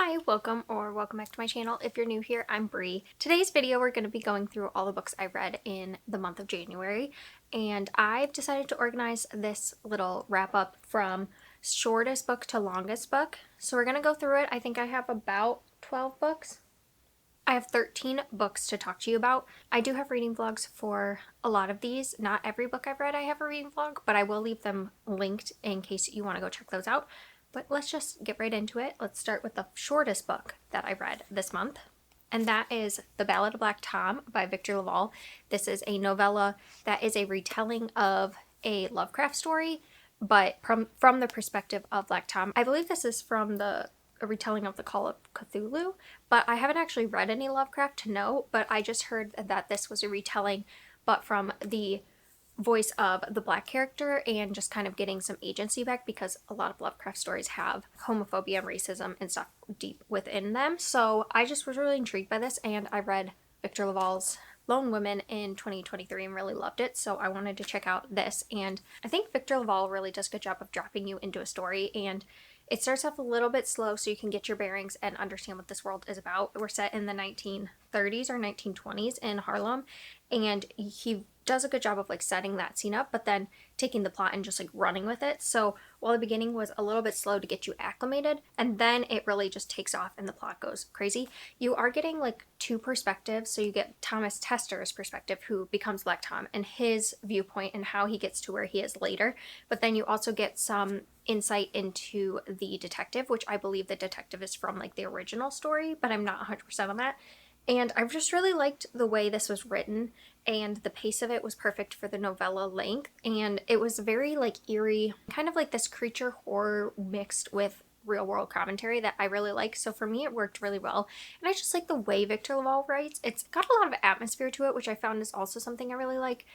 Hi, welcome back to my channel. If you're new here, I'm Bree. Today's video we're going to be going through all the books I read in the month of January, and I've decided to organize this little wrap up from shortest book to longest book. So we're going to go through it. I think I have about 12 books. I have 13 books to talk to you about. I do have reading vlogs for a lot of these. Not every book I've read I have a reading vlog, but I will leave them linked in case you want to go check those out. But let's just get right into it. Let's start with the shortest book that I read this month, and that is The Ballad of Black Tom by Victor LaValle. This is a novella that is a retelling of a Lovecraft story, but from the perspective of Black Tom. I believe this is from a retelling of the Call of Cthulhu, but I haven't actually read any Lovecraft to know, but I just heard that this was a retelling, but from the voice of the black character and just kind of getting some agency back, because a lot of Lovecraft stories have homophobia and racism and stuff deep within them. So I just was really intrigued by this, and I read Victor LaValle's Lone Women in 2023 and really loved it, so I wanted to check out this. And I think Victor LaValle really does a good job of dropping you into a story, and it starts off a little bit slow so you can get your bearings and understand what this world is about. We're set in the 1930s or 1920s in Harlem, and he does a good job of like setting that scene up, but then taking the plot and just like running with it. So while the beginning was a little bit slow to get you acclimated, and then it really just takes off and the plot goes crazy. You are getting like two perspectives. So you get Thomas Tester's perspective, who becomes Black Tom, and his viewpoint and how he gets to where he is later. But then you also get some insight into the detective, which I believe the detective is from like the original story, but I'm not 100% on that. And I've just really liked the way this was written, and the pace of it was perfect for the novella length, and it was very like eerie, kind of like this creature horror mixed with real world commentary that I really like. So for me it worked really well, and I just like the way Victor LaValle writes. It's got a lot of atmosphere to it, which I found is also something I really like.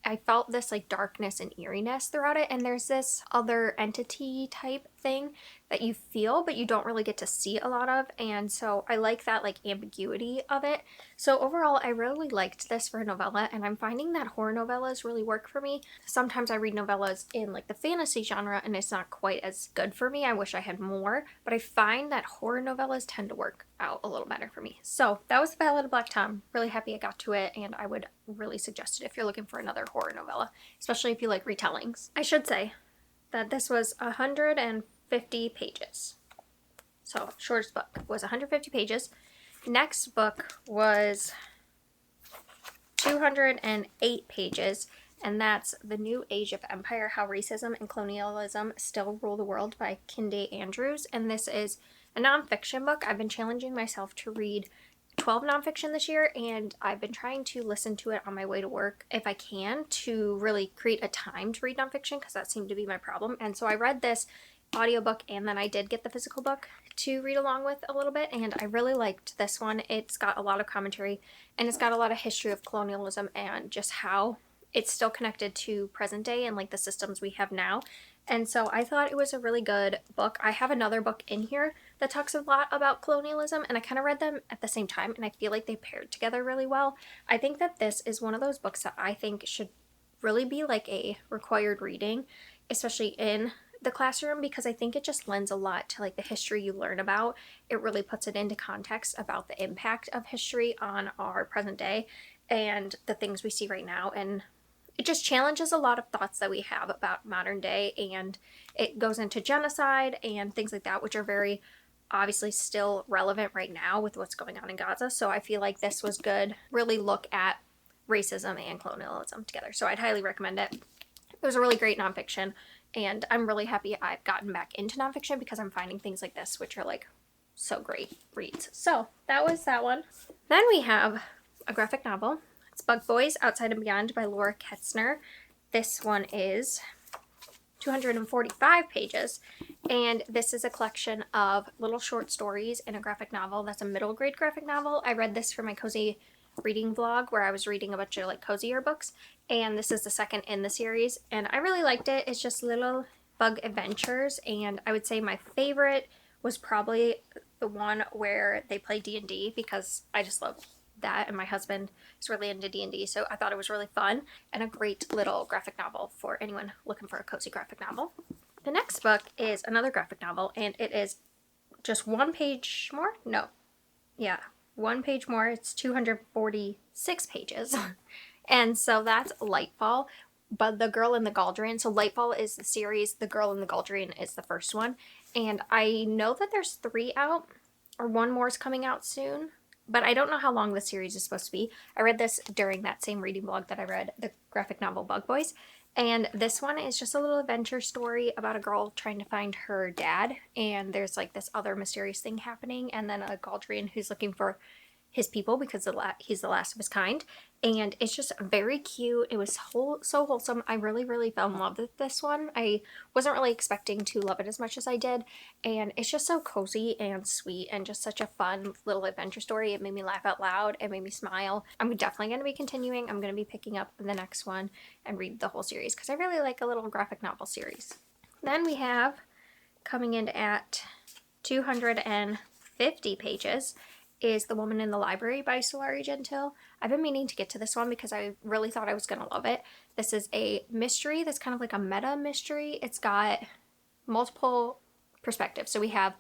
I felt this like darkness and eeriness throughout it, and there's this other entity type thing that you feel but you don't really get to see a lot of, and so I like that like ambiguity of it. So overall I really liked this for a novella, and I'm finding that horror novellas really work for me. Sometimes I read novellas in like the fantasy genre and it's not quite as good for me. I wish I had more, but I find that horror novellas tend to work out a little better for me. So that was The Ballad of Black Tom. Really happy I got to it, and I would really suggest it if you're looking for another horror novella, especially if you like retellings. I should say that this was 150 pages. So shortest book was 150 pages. Next book was 208 pages, and that's The New Age of Empire: How Racism and Colonialism Still Rule the World by Kinde Andrews. And this is a nonfiction book. I've been challenging myself to read 12 nonfiction this year, and I've been trying to listen to it on my way to work if I can, to really create a time to read nonfiction, because that seemed to be my problem. And so I read this audiobook, and then I did get the physical book to read along with a little bit, and I really liked this one. It's got a lot of commentary, and it's got a lot of history of colonialism and just how it's still connected to present day and like the systems we have now. And so I thought it was a really good book. I have another book in here that talks a lot about colonialism, and I kind of read them at the same time, and I feel like they paired together really well. I think that this is one of those books that I think should really be like a required reading, especially in the classroom, because I think it just lends a lot to like the history you learn about. It really puts it into context about the impact of history on our present day and the things we see right now, and it just challenges a lot of thoughts that we have about modern day, and it goes into genocide and things like that, which are very obviously still relevant right now with what's going on in Gaza. So I feel like this was good. Really look at racism and colonialism together. So I'd highly recommend it. It was a really great nonfiction, and I'm really happy I've gotten back into nonfiction because I'm finding things like this which are like so great reads. So that was that one. Then we have a graphic novel. It's Bug Boys Outside and Beyond by Laura Ketzner. This one is 245 pages, and this is a collection of little short stories in a graphic novel that's a middle grade graphic novel. I read this for my cozy reading vlog where I was reading a bunch of like cozier books, and this is the second in the series, and I really liked it. It's just little bug adventures, and I would say my favorite was probably the one where they play D&D, because I just love that, and my husband is really into D&D, so I thought it was really fun and a great little graphic novel for anyone looking for a cozy graphic novel. The next book is another graphic novel, and it is just one page more. No, yeah, one page more. It's 246 pages. And so that's Lightfall, but The Girl in the Cauldron. So Lightfall is the series, The Girl in the Cauldron is the first one. And I know that there's 3 out, or one more is coming out soon, but I don't know how long the series is supposed to be. I read this during that same reading blog that I read, the graphic novel Bug Boys. And this one is just a little adventure story about a girl trying to find her dad. And there's like this other mysterious thing happening, and then a Cauldron who's looking for his people because he's the last of his kind. And it's just very cute. It was so wholesome. I really fell in love with this one. I wasn't really expecting to love it as much as I did, and it's just so cozy and sweet and just such a fun little adventure story. It made me laugh out loud. It made me smile. I'm definitely going to be continuing. I'm going to be picking up the next one and read the whole series because I really like a little graphic novel series. Then we have, coming in at 250 pages, is The Woman in the Library by Solari Gentile. I've been meaning to get to this one because I really thought I was going to love it. This is a mystery that's kind of like a meta mystery. It's got multiple perspectives. So we have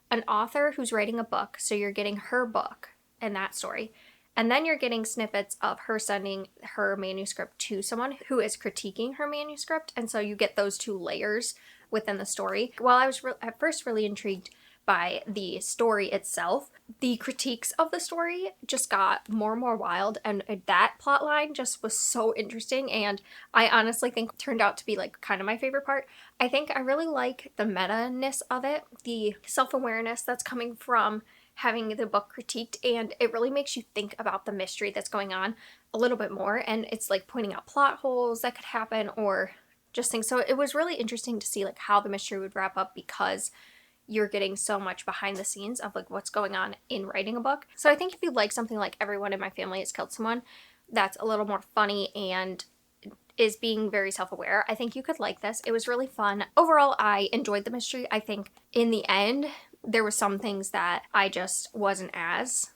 an author who's writing a book, so you're getting her book and that story. And then you're getting snippets of her sending her manuscript to someone who is critiquing her manuscript. And so you get those 2 layers within the story. While I was at first really intrigued by the story itself, the critiques of the story just got more and more wild, and that plot line just was so interesting, and I honestly think turned out to be like kind of my favorite part. I think I really like the meta-ness of it, the self-awareness that's coming from having the book critiqued, and it really makes you think about the mystery that's going on a little bit more, and it's like pointing out plot holes that could happen or just things. So it was really interesting to see like how the mystery would wrap up because you're getting so much behind the scenes of like what's going on in writing a book. So I think if you like something like Everyone in My Family Has Killed Someone that's a little more funny and is being very self-aware, I think you could like this. It was really fun. Overall, I enjoyed the mystery. I think in the end, there were some things that I just wasn't as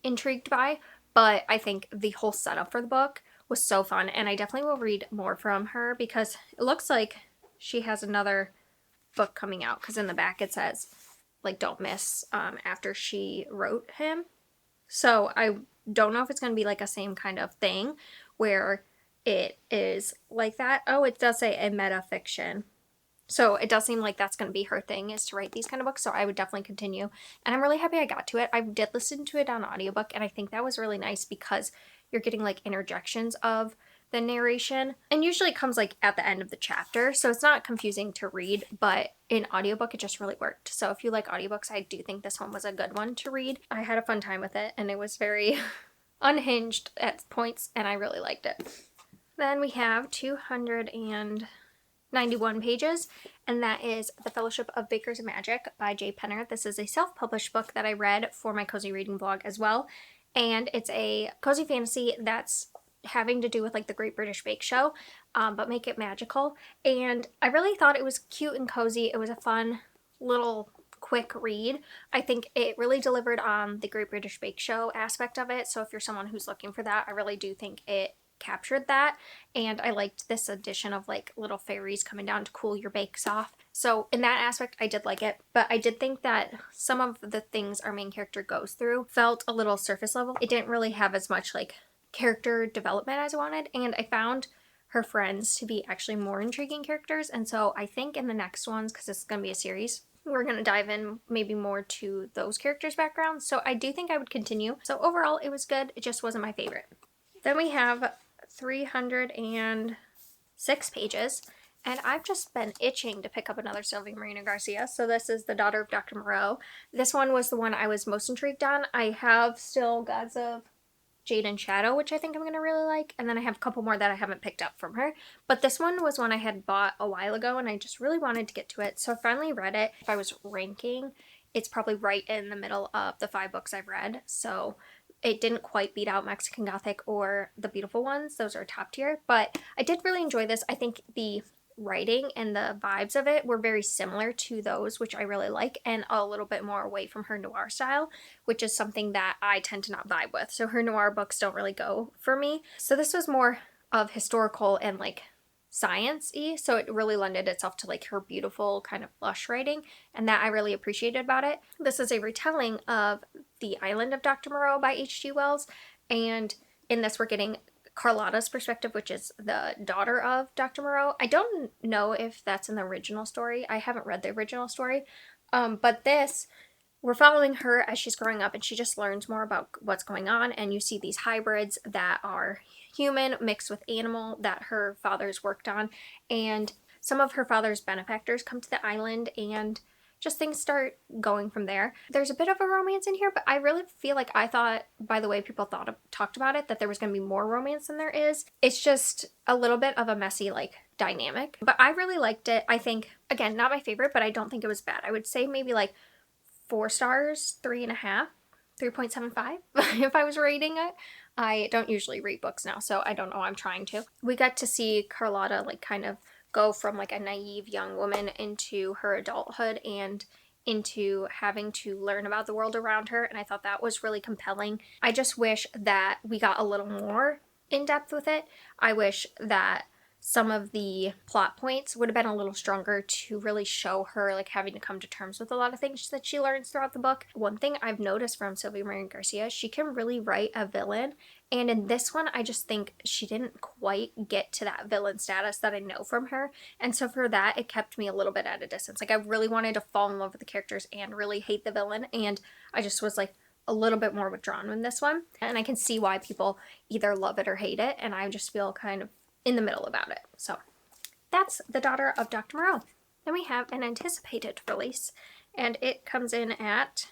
intrigued by, but I think the whole setup for the book was so fun, and I definitely will read more from her because it looks like she has another book coming out, because in the back it says like don't miss after she wrote him. So I don't know if it's going to be like a same kind of thing where it is like that. Oh, it does say a meta fiction. So it does seem like that's going to be her thing, is to write these kind of books. So I would definitely continue. And I'm really happy I got to it. I did listen to it on audiobook, and I think that was really nice because you're getting like interjections of the narration, and usually it comes like at the end of the chapter, so it's not confusing to read, but in audiobook it just really worked. So if you like audiobooks, I do think this one was a good one to read. I had a fun time with it, and it was very unhinged at points, and I really liked it. Then we have 291 pages, and that is The Fellowship of Bakers and Magic by Jay Penner. This is a self-published book that I read for my cozy reading blog as well, and it's a cozy fantasy that's having to do with like the Great British Bake Show, but make it magical. And I really thought it was cute and cozy. It was a fun little quick read. I think it really delivered on the Great British Bake Show aspect of it. So if you're someone who's looking for that, I really do think it captured that. And I liked this addition of like little fairies coming down to cool your bakes off. So in that aspect, I did like it, but I did think that some of the things our main character goes through felt a little surface level. It didn't really have as much like character development as I wanted, and I found her friends to be actually more intriguing characters. And so I think in the next ones, because it's going to be a series, we're going to dive in maybe more to those characters' backgrounds. So I do think I would continue. So overall, it was good. It just wasn't my favorite. Then we have 306 pages, and I've just been itching to pick up another Sylvia Marina Garcia. So this is The Daughter of Dr. Moreau. This one was the one I was most intrigued on. I have still Gods of Jade and Shadow, which I think I'm going to really like, and then I have a couple more that I haven't picked up from her. But this one was one I had bought a while ago, and I just really wanted to get to it, so I finally read it. If I was ranking, it's probably right in the middle of the 5 books I've read, so it didn't quite beat out Mexican Gothic or The Beautiful Ones. Those are top tier, but I did really enjoy this. I think the writing and the vibes of it were very similar to those, which I really like, and a little bit more away from her noir style, which is something that I tend to not vibe with. So her noir books don't really go for me. So this was more of historical and like science-y, so it really lended itself to like her beautiful kind of lush writing, and that I really appreciated about it. This is a retelling of The Island of Dr. Moreau by H.G. Wells, and in this we're getting Carlotta's perspective, which is the daughter of Dr. Moreau. I don't know if that's in the original story. I haven't read the original story, but this, we're following her as she's growing up, and she just learns more about what's going on, and you see these hybrids that are human mixed with animal that her father's worked on, and some of her father's benefactors come to the island, and just things start going from there. There's a bit of a romance in here, but I really feel like, I thought by the way people talked about it, that there was going to be more romance than there is. It's just a little bit of a messy like dynamic, but I really liked it. I think, again, not my favorite, but I don't think it was bad. I would say maybe like 4 stars, 3.5, 3.75 if I was rating it. I don't usually read books now, so I don't know, I'm trying to. We got to see Carlotta like kind of go from like a naive young woman into her adulthood and into having to learn about the world around her, and I thought that was really compelling. I just wish that we got a little more in depth with it. I wish that some of the plot points would have been a little stronger to really show her like having to come to terms with a lot of things that she learns throughout the book. One thing I've noticed from Sylvia Marin Garcia, she can really write a villain, and in this one I just think she didn't quite get to that villain status that I know from her, and so for that it kept me a little bit at a distance. Like, I really wanted to fall in love with the characters and really hate the villain, and I just was like a little bit more withdrawn in this one, and I can see why people either love it or hate it, and I just feel kind of in the middle about it. So that's The Daughter of Dr. Moreau. Then we have an anticipated release, and it comes in at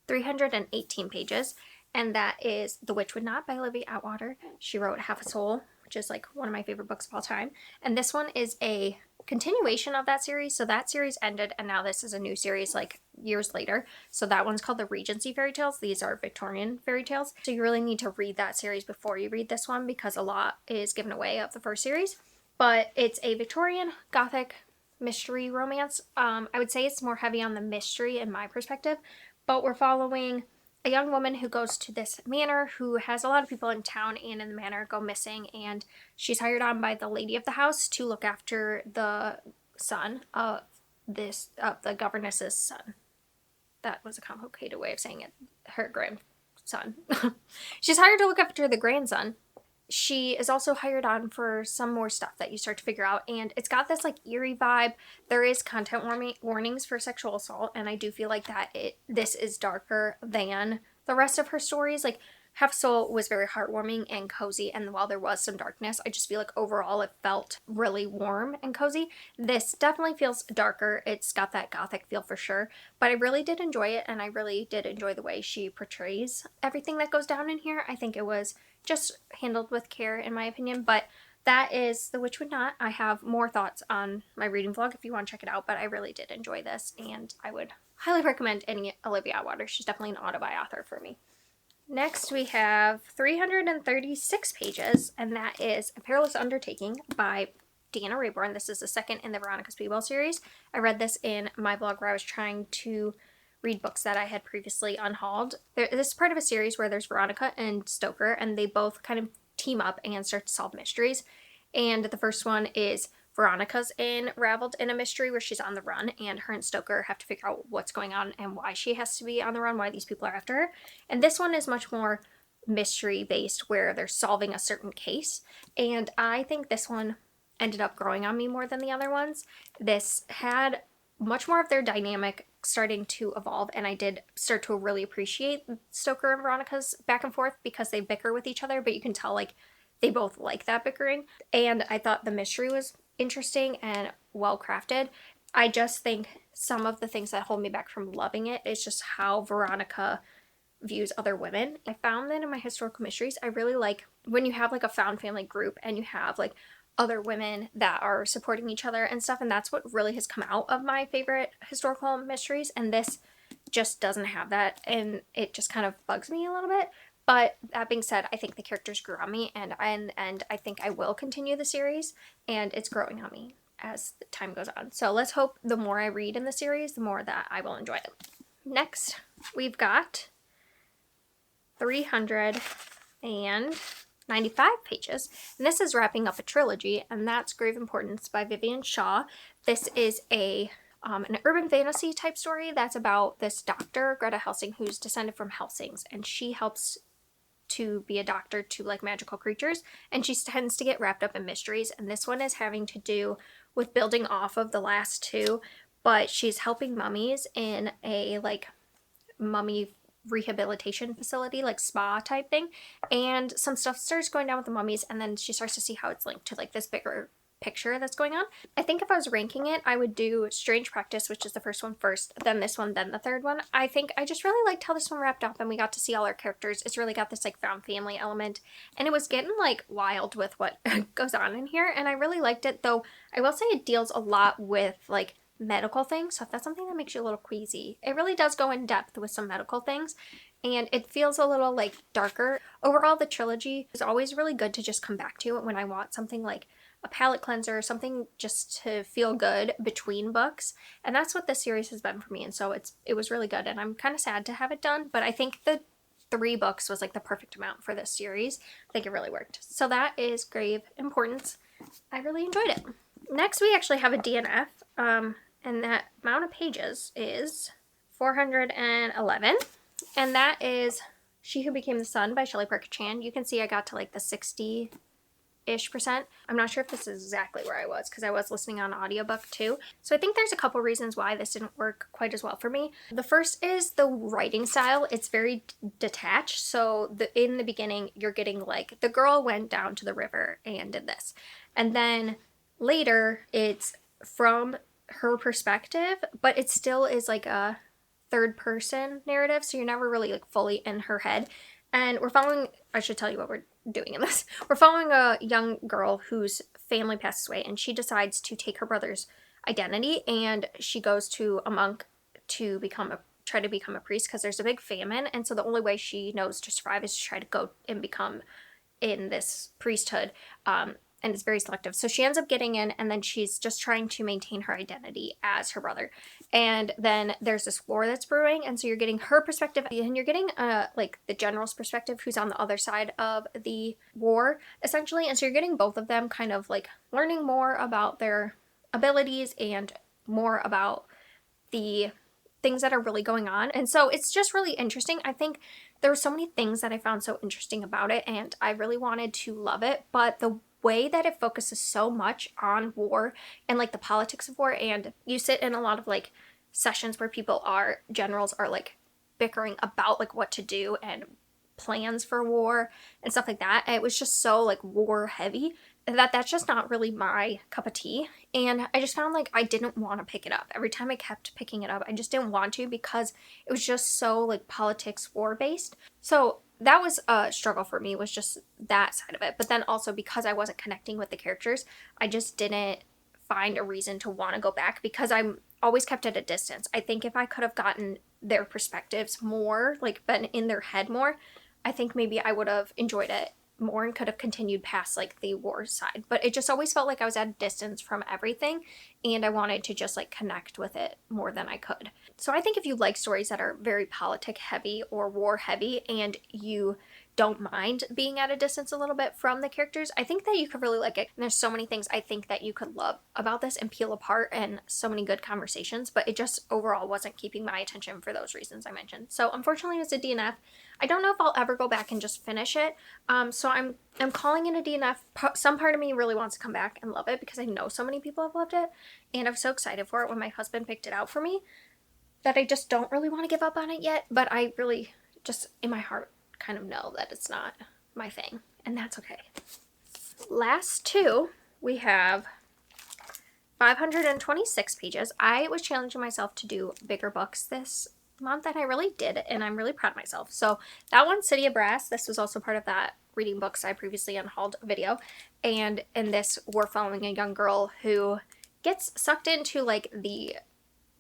318 pages, and that is The Witch Would Not by Olivia Atwater. She wrote Half a Soul, which is like one of my favorite books of all time, and this one is a continuation of that series. So that series ended, and now this is a new series like years later. So that one's called the Regency fairy tales. These are Victorian fairy tales. So you really need to read that series before you read this one, because a lot is given away of the first series. But it's a Victorian Gothic mystery romance. I would say it's more heavy on the mystery in my perspective, but we're following a young woman who goes to this manor, who has a lot of people in town and in the manor go missing, and she's hired on by the lady of the house to look after the son of the governess's son. That was a complicated way of saying it. Her grandson. She's hired to look after the grandson. She is also hired on for some more stuff that you start to figure out, and it's got this like eerie vibe. There is content warnings for sexual assault, and I do feel like that this is darker than the rest of her stories. Like, Half Soul was very heartwarming and cozy, and while there was some darkness, I just feel like overall it felt really warm and cozy. This definitely feels darker. It's got that gothic feel for sure, but I really did enjoy it, and I really did enjoy the way she portrays everything that goes down in here. I think it was just handled with care, in my opinion. But that is The Witch Would Not. I have more thoughts on my reading vlog if you want to check it out, but I really did enjoy this, and I would highly recommend any Olivia Atwater. She's definitely an auto-buy author for me. Next we have 336 pages, and that is A Perilous Undertaking by Deanna Rayborn. This is the second in the Veronica Speedwell series. I read this in my vlog where I was trying to read books that I had previously unhauled. This is part of a series where there's Veronica and Stoker, and they both kind of team up and start to solve mysteries. And the first one is Veronica's unraveled in a mystery where she's on the run, and her and Stoker have to figure out what's going on and why she has to be on the run, why these people are after her. And this one is much more mystery based, where they're solving a certain case, and I think this one ended up growing on me more than the other ones. This had much more of their dynamic starting to evolve, and I did start to really appreciate Stoker and Veronica's back and forth, because they bicker with each other, but you can tell like they both like that bickering. And I thought the mystery was interesting and well crafted. I just think some of the things that hold me back from loving it is just how Veronica views other women. I found that in my historical mysteries, I really like when you have like a found family group and you have like other women that are supporting each other and stuff, and that's what really has come out of my favorite historical mysteries, and this just doesn't have that, and it just kind of bugs me a little bit. But that being said, I think the characters grew on me, and I think I will continue the series, and it's growing on me as the time goes on. So let's hope the more I read in the series, the more that I will enjoy it. Next, we've got 300 and 95 pages. And this is wrapping up a trilogy, and that's Grave Importance by Vivian Shaw. This is an urban fantasy type story that's about this doctor, Greta Helsing, who's descended from Helsings, and she helps to be a doctor to like magical creatures, and she tends to get wrapped up in mysteries, and this one is having to do with building off of the last two, but she's helping mummies in a like mummy rehabilitation facility, like spa type thing, and some stuff starts going down with the mummies, and then she starts to see how it's linked to like this bigger picture that's going on. I think if I was ranking it, I would do Strange Practice, which is the first one first, then this one, then the third one. I think I just really liked how this one wrapped up and we got to see all our characters. It's really got this like found family element, and it was getting like wild with what goes on in here, and I really liked it, though I will say it deals a lot with like medical things, so if that's something that makes you a little queasy, it really does go in depth with some medical things, and it feels a little like darker. Overall, the trilogy is always really good to just come back to when I want something like a palate cleanser or something just to feel good between books, and that's what this series has been for me, and so it was really good, and I'm kind of sad to have it done, but I think the 3 books was like the perfect amount for this series. I think it really worked. So that is Grave Importance. I really enjoyed it. Next, we actually have a DNF, and that amount of pages is 411, and that is She Who Became the Sun by Shelley Parker Chan. You can see I got to like the 60-ish%. I'm not sure if this is exactly where I was because I was listening on audiobook too. So I think there's a couple reasons why this didn't work quite as well for me. The first is the writing style. It's very detached. So in the beginning, you're getting like the girl went down to the river and did this. And then later it's from her perspective, but it still is like a third person narrative. So you're never really like fully in her head. And we're following, I should tell you what we're doing in this. We're following a young girl whose family passes away, and she decides to take her brother's identity, and she goes to a monk to try to become a priest because there's a big famine, and so the only way she knows to survive is to try to go and become in this priesthood. And it's very selective. So she ends up getting in, and then she's just trying to maintain her identity as her brother. And then there's this war that's brewing, and so you're getting her perspective, and you're getting like the general's perspective who's on the other side of the war, essentially. And so you're getting both of them kind of like learning more about their abilities and more about the things that are really going on. And so it's just really interesting. I think there were so many things that I found so interesting about it, and I really wanted to love it, but the way that it focuses so much on war and like the politics of war, and you sit in a lot of like sessions where generals are like bickering about like what to do and plans for war and stuff like that. And it was just so like war heavy that's just not really my cup of tea, and I just found like I didn't want to pick it up. Every time I kept picking it up, I just didn't want to because it was just so like politics war based. So that was a struggle for me, was just that side of it. But then also because I wasn't connecting with the characters, I just didn't find a reason to want to go back because I'm always kept at a distance. I think if I could have gotten their perspectives more, like been in their head more, I think maybe I would have enjoyed it more and could have continued past like the war side. But it just always felt like I was at a distance from everything, and I wanted to just like connect with it more than I could. So I think if you like stories that are very politic heavy or war heavy and you don't mind being at a distance a little bit from the characters, I think that you could really like it. And there's so many things I think that you could love about this and peel apart, and so many good conversations, but it just overall wasn't keeping my attention for those reasons I mentioned. So unfortunately it's a DNF. I don't know if I'll ever go back and just finish it. So I'm calling it a DNF. Some part of me really wants to come back and love it because I know so many people have loved it, and I'm so excited for it when my husband picked it out for me that I just don't really want to give up on it yet. But I really just in my heart kind of know that it's not my thing, and that's okay. Last two, we have 526 pages. I was challenging myself to do bigger books this month, and I really did, and I'm really proud of myself. So that one, City of Brass, this was also part of that reading books I previously unhauled video, and in this we're following a young girl who gets sucked into like the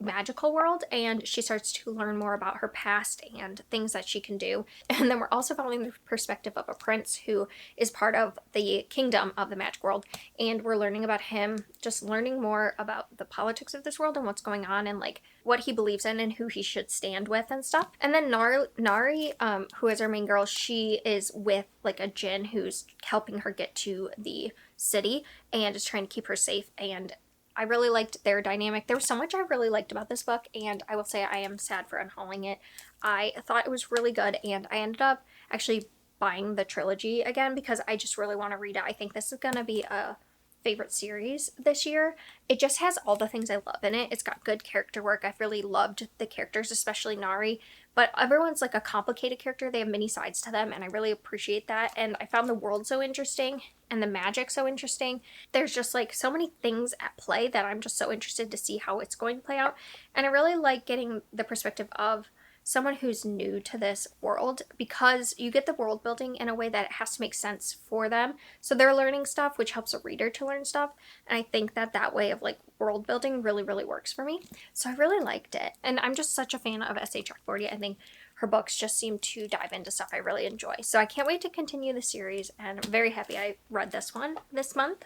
magical world, and she starts to learn more about her past and things that she can do. And then we're also following the perspective of a prince who is part of the kingdom of the magic world, and we're learning about him, just learning more about the politics of this world and what's going on and like what he believes in and who he should stand with and stuff. And then Nari, who is our main girl, she is with like a djinn who's helping her get to the city and is trying to keep her safe. And I really liked their dynamic. There was so much I really liked about this book, and I will say I am sad for unhauling it. I thought it was really good, and I ended up actually buying the trilogy again because I just really want to read it. I think this is going to be a favorite series this year. It just has all the things I love in it. It's got good character work. I've really loved the characters, especially Nari, but everyone's like a complicated character. They have many sides to them, and I really appreciate that. And I found the world so interesting and the magic so interesting. There's just like so many things at play that I'm just so interested to see how it's going to play out. And I really like getting the perspective of someone who's new to this world, because you get the world building in a way that it has to make sense for them. So they're learning stuff, which helps a reader to learn stuff. And I think that that way of like world building really, really works for me. So I really liked it. And I'm just such a fan of S.H. Akbordi. I think her books just seem to dive into stuff I really enjoy. So I can't wait to continue the series, and I'm very happy I read this one this month.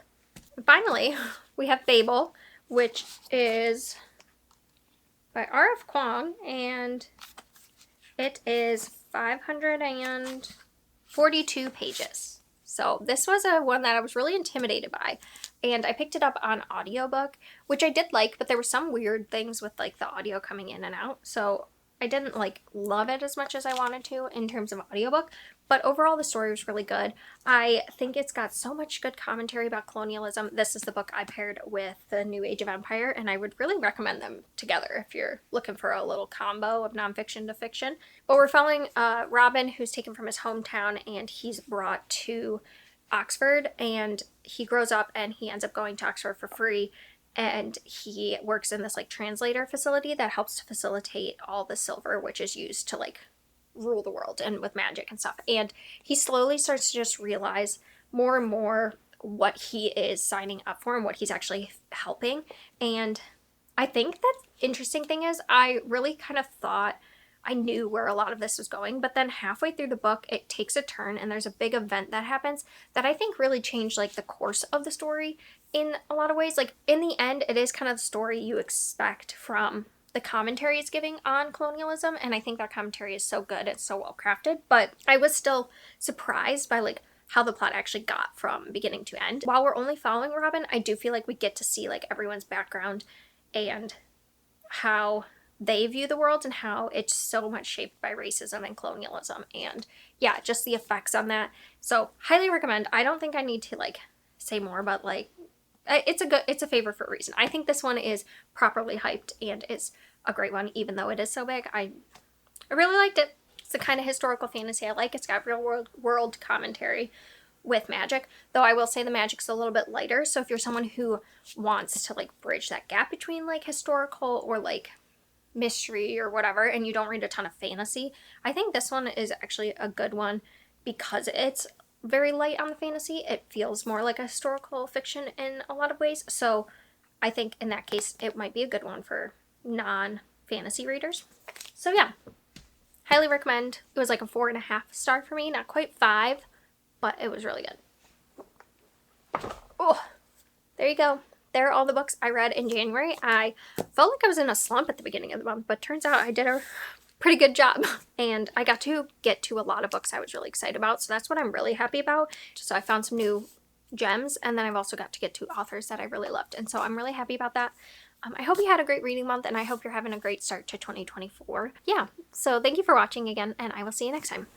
And finally, we have Fable, which is by R.F. Kuang, and it is 542 pages. So this was a one that I was really intimidated by, and I picked it up on audiobook, which I did like, but there were some weird things with like the audio coming in and out. So I didn't like love it as much as I wanted to in terms of audiobook, but overall the story was really good. I think it's got so much good commentary about colonialism. This is the book I paired with The New Age of Empire, and I would really recommend them together if you're looking for a little combo of nonfiction to fiction. But we're following Robin, who's taken from his hometown and he's brought to Oxford, and he grows up and he ends up going to Oxford for free. And he works in this like translator facility that helps to facilitate all the silver which is used to like rule the world and with magic and stuff. And he slowly starts to just realize more and more what he is signing up for and what he's actually helping. And I think the interesting thing is I really kind of thought I knew where a lot of this was going, but then halfway through the book it takes a turn and there's a big event that happens that I think really changed like the course of the story in a lot of ways. Like in the end, it is kind of the story you expect from the commentary it's giving on colonialism, and I think that commentary is so good, it's so well crafted. But I was still surprised by like how the plot actually got from beginning to end. While we're only following Robin, I do feel like we get to see like everyone's background and how they view the world and how it's so much shaped by racism and colonialism, and yeah, just the effects on that. So highly recommend. I don't think I need to like say more, but like it's a favorite for a reason. I think this one is properly hyped and it's a great one, even though it is so big. I really liked it. It's the kind of historical fantasy I like. It's got real world commentary with magic, though I will say the magic's a little bit lighter. So if you're someone who wants to like bridge that gap between like historical or like mystery or whatever, and you don't read a ton of fantasy, I think this one is actually a good one because it's very light on the fantasy. It feels more like a historical fiction in a lot of ways. So I think in that case, it might be a good one for non-fantasy readers. So yeah, highly recommend. It was like a 4.5 star for me, not quite 5, but it was really good. Oh, there you go. There are all the books I read in January. I felt like I was in a slump at the beginning of the month, but turns out I did a pretty good job. And I got to get to a lot of books I was really excited about. So that's what I'm really happy about. So I found some new gems, and then I've also got to get to authors that I really loved. And so I'm really happy about that. I hope you had a great reading month, and I hope you're having a great start to 2024. Yeah, so thank you for watching again, and I will see you next time.